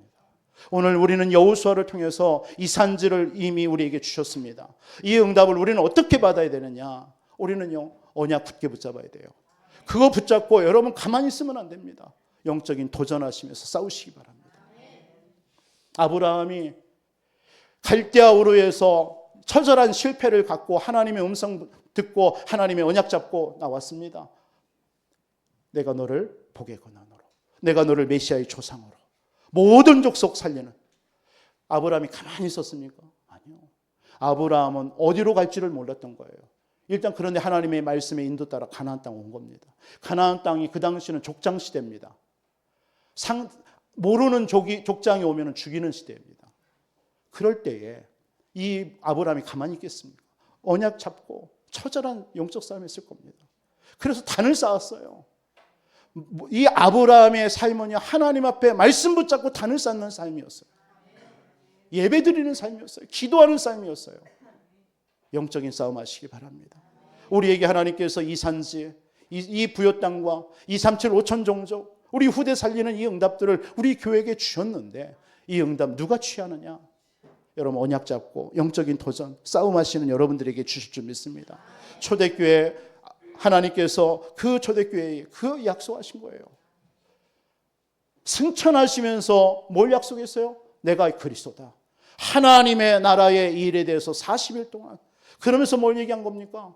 오늘 우리는 여호수아를 통해서 이 산지를 이미 우리에게 주셨습니다. 이 응답을 우리는 어떻게 받아야 되느냐? 우리는요, 언약 굳게 붙잡아야 돼요. 그거 붙잡고 여러분 가만히 있으면 안 됩니다. 영적인 도전하시면서 싸우시기 바랍니다. 아브라함이 갈대아 우르에서 처절한 실패를 갖고 하나님의 음성 듣고 하나님의 언약 잡고 나왔습니다. 내가 너를 복의 근원으로, 내가 너를 메시아의 조상으로, 모든 족속 살리는. 아브라함이 가만히 있었습니까? 아니요. 아브라함은 어디로 갈지를 몰랐던 거예요. 일단 그런데 하나님의 말씀의 인도 따라 가나안 땅 온 겁니다. 가나안 땅이 그 당시는 족장 시대입니다. 모르는 족장이 오면 죽이는 시대입니다. 그럴 때에 이 아브라함이 가만히 있겠습니까? 언약 잡고 처절한 영적 싸움을 했을 겁니다. 그래서 단을 쌓았어요. 이 아브라함의 삶은요, 하나님 앞에 말씀 붙잡고 단을 쌓는 삶이었어요. 예배 드리는 삶이었어요. 기도하는 삶이었어요. 영적인 싸움 하시기 바랍니다. 우리에게 하나님께서 이 산지, 이 부요 땅과 237 5천 종족, 우리 후대 살리는 이 응답들을 우리 교회에게 주셨는데 이 응답 누가 취하느냐? 여러분 언약 잡고 영적인 도전 싸움하시는 여러분들에게 주실 줄 믿습니다. 초대교회 하나님께서 그 초대교회에 그 약속하신 거예요. 승천하시면서 뭘 약속했어요? 내가 그리스도다. 하나님의 나라의 일에 대해서 40일 동안 그러면서 뭘 얘기한 겁니까?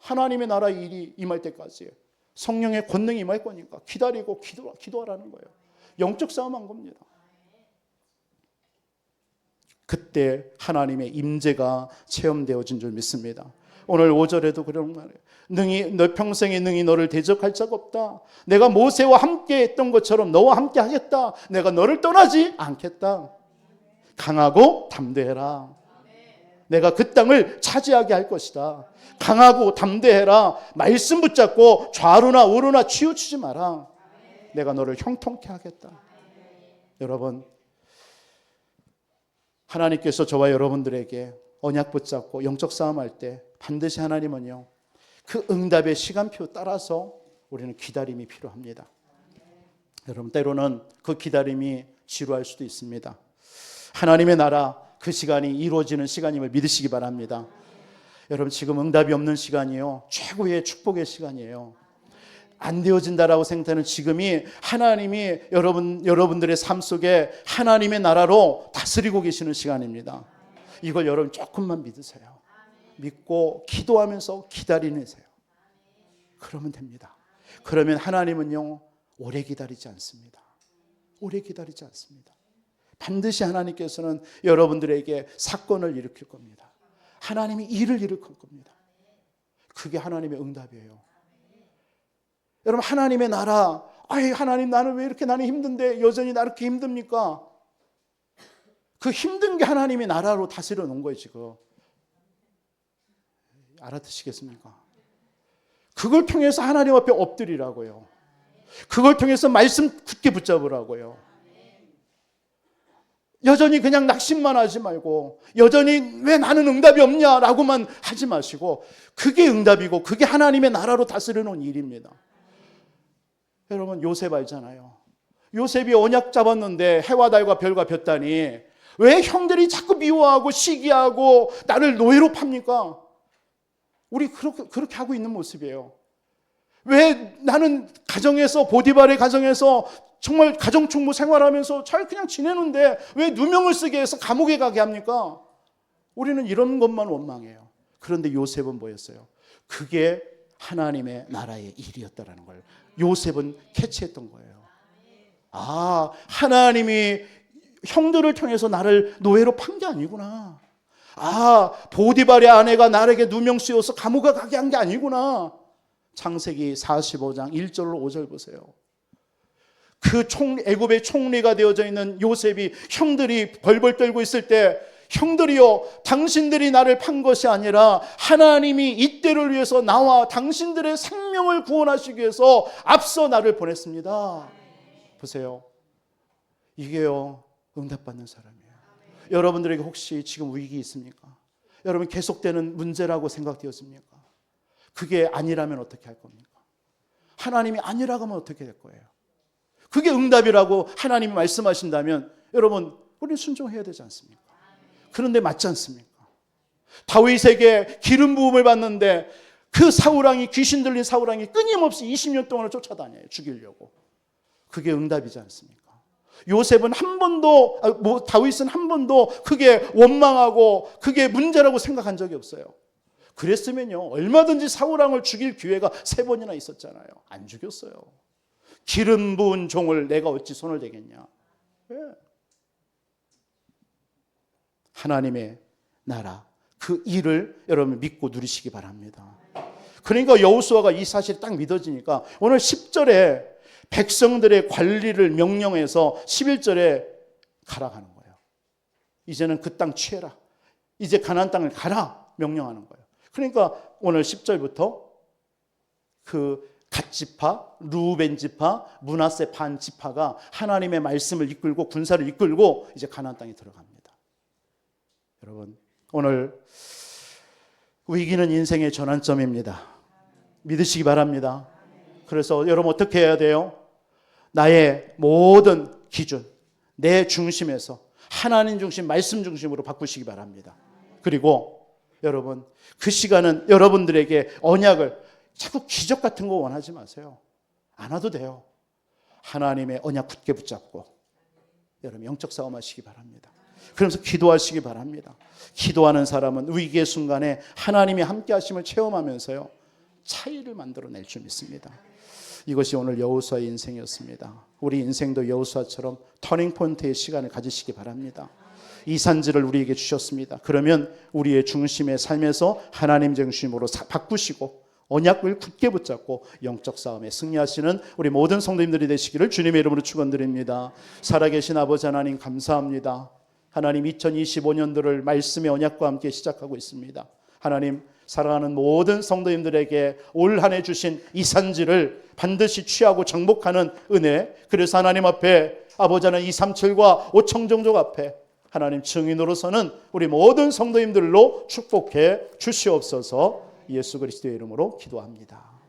하나님의 나라의 일이 임할 때까지 성령의 권능이 임할 거니까 기다리고 기도하라는 거예요. 영적 싸움한 겁니다. 그때 하나님의 임재가 체험되어진 줄 믿습니다. 오늘 5절에도 그런 말이에요. 너 평생의 능히 너를 대적할 자가 없다. 내가 모세와 함께 했던 것처럼 너와 함께 하겠다. 내가 너를 떠나지 않겠다. 강하고 담대해라. 내가 그 땅을 차지하게 할 것이다. 강하고 담대해라. 말씀 붙잡고 좌로나 우로나 치우치지 마라. 내가 너를 형통케 하겠다. 여러분, 하나님께서 저와 여러분들에게 언약 붙잡고 영적 싸움할 때 반드시 하나님은요, 그 응답의 시간표 따라서 우리는 기다림이 필요합니다. 여러분, 때로는 그 기다림이 지루할 수도 있습니다. 하나님의 나라, 그 시간이 이루어지는 시간임을 믿으시기 바랍니다. 여러분, 지금 응답이 없는 시간이요, 최고의 축복의 시간이에요. 안 되어진다라고 생각하는 지금이 하나님이 여러분들의 삶 속에 하나님의 나라로 다스리고 계시는 시간입니다. 이걸 여러분 조금만 믿으세요. 믿고 기도하면서 기다리세요. 그러면 됩니다. 그러면 하나님은요, 오래 기다리지 않습니다. 오래 기다리지 않습니다. 반드시 하나님께서는 여러분들에게 사건을 일으킬 겁니다. 하나님이 일을 일으킬 겁니다. 그게 하나님의 응답이에요. 여러분, 하나님의 나라, 하나님, 나는 왜 이렇게 나는 힘든데 여전히 나 이렇게 힘듭니까? 그 힘든 게 하나님의 나라로 다스려 놓은 거예요, 지금. 알아듣시겠습니까? 그걸 통해서 하나님 앞에 엎드리라고요. 그걸 통해서 말씀 굳게 붙잡으라고요. 여전히 그냥 낙심만 하지 말고, 여전히 왜 나는 응답이 없냐라고만 하지 마시고, 그게 응답이고 그게 하나님의 나라로 다스려 놓은 일입니다. 여러분, 요셉 알잖아요. 요셉이 언약 잡았는데 해와 달과 별과 볕다니 왜 형들이 자꾸 미워하고 시기하고 나를 노예로 팝니까? 우리 그렇게 하고 있는 모습이에요. 왜 나는 가정에서, 보디발의 가정에서 정말 가정충부 생활하면서 잘 그냥 지내는데 왜 누명을 쓰게 해서 감옥에 가게 합니까? 우리는 이런 것만 원망해요. 그런데 요셉은 뭐였어요? 그게 하나님의 나라의 일이었다라는 걸 요셉은 캐치했던 거예요. 아, 하나님이 형들을 통해서 나를 노예로 판 게 아니구나. 아, 보디발의 아내가 나에게 누명 씌워서 감옥에 가게 한 게 아니구나. 창세기 45장 1절로 5절 보세요. 그 애굽의 총리가 되어져 있는 요셉이 형들이 벌벌 떨고 있을 때, 형들이요, 당신들이 나를 판 것이 아니라 하나님이 이때를 위해서 나와 당신들의 생명을 구원하시기 위해서 앞서 나를 보냈습니다. 보세요. 이게요, 응답받는 사람이에요. 여러분들에게 혹시 지금 위기 있습니까? 여러분, 계속되는 문제라고 생각되었습니까? 그게 아니라면 어떻게 할 겁니까? 하나님이 아니라고 하면 어떻게 될 거예요? 그게 응답이라고 하나님이 말씀하신다면 여러분, 우리는 순종해야 되지 않습니까? 그런데 맞지 않습니까? 다윗에게 기름 부음을 받는데 그 사울왕이, 귀신 들린 사울왕이 끊임없이 20년 동안을 쫓아다녀요. 죽이려고. 그게 응답이지 않습니까? 요셉은 한 번도, 다윗은 한 번도 그게 원망하고 그게 문제라고 생각한 적이 없어요. 그랬으면요, 얼마든지 사울왕을 죽일 기회가 3번이나 있었잖아요. 안 죽였어요. 기름 부은 종을 내가 어찌 손을 대겠냐. 왜? 하나님의 나라, 그 일을 여러분 믿고 누리시기 바랍니다. 그러니까 여호수아가 이 사실이 딱 믿어지니까 오늘 10절에 백성들의 관리를 명령해서 11절에 가라 하는 거예요. 이제는 그 땅 취해라. 이제 가나안 땅을 가라 명령하는 거예요. 그러니까 오늘 10절부터 그 갓 지파, 루벤 지파, 므낫세 반 지파가 하나님의 말씀을 이끌고 군사를 이끌고 이제 가나안 땅에 들어갑니다. 여러분, 오늘 위기는 인생의 전환점입니다. 믿으시기 바랍니다. 그래서 여러분 어떻게 해야 돼요? 나의 모든 기준, 내 중심에서 하나님 중심, 말씀 중심으로 바꾸시기 바랍니다. 그리고 여러분, 그 시간은 여러분들에게 언약을, 자꾸 기적 같은 거 원하지 마세요. 안 와도 돼요. 하나님의 언약 굳게 붙잡고 여러분 영적 싸움 하시기 바랍니다. 그러면서 기도하시기 바랍니다. 기도하는 사람은 위기의 순간에 하나님이 함께 하심을 체험하면서요, 차이를 만들어낼 줄 믿습니다. 이것이 오늘 여호수아의 인생이었습니다. 우리 인생도 여호수아처럼 터닝포인트의 시간을 가지시기 바랍니다. 이 산지를 우리에게 주셨습니다. 그러면 우리의 중심의 삶에서 하나님 중심으로 바꾸시고 언약을 굳게 붙잡고 영적 싸움에 승리하시는 우리 모든 성도님들이 되시기를 주님의 이름으로 축원드립니다. 살아계신 아버지 하나님 감사합니다. 하나님 2025년도를 말씀의 언약과 함께 시작하고 있습니다. 하나님 사랑하는 모든 성도님들에게 올 한 해 주신 이 산지를 반드시 취하고 정복하는 은혜, 그래서 하나님 앞에 아버지 하나님 237과 5청정족 앞에 하나님 증인으로서는 우리 모든 성도님들로 축복해 주시옵소서. 예수 그리스도의 이름으로 기도합니다.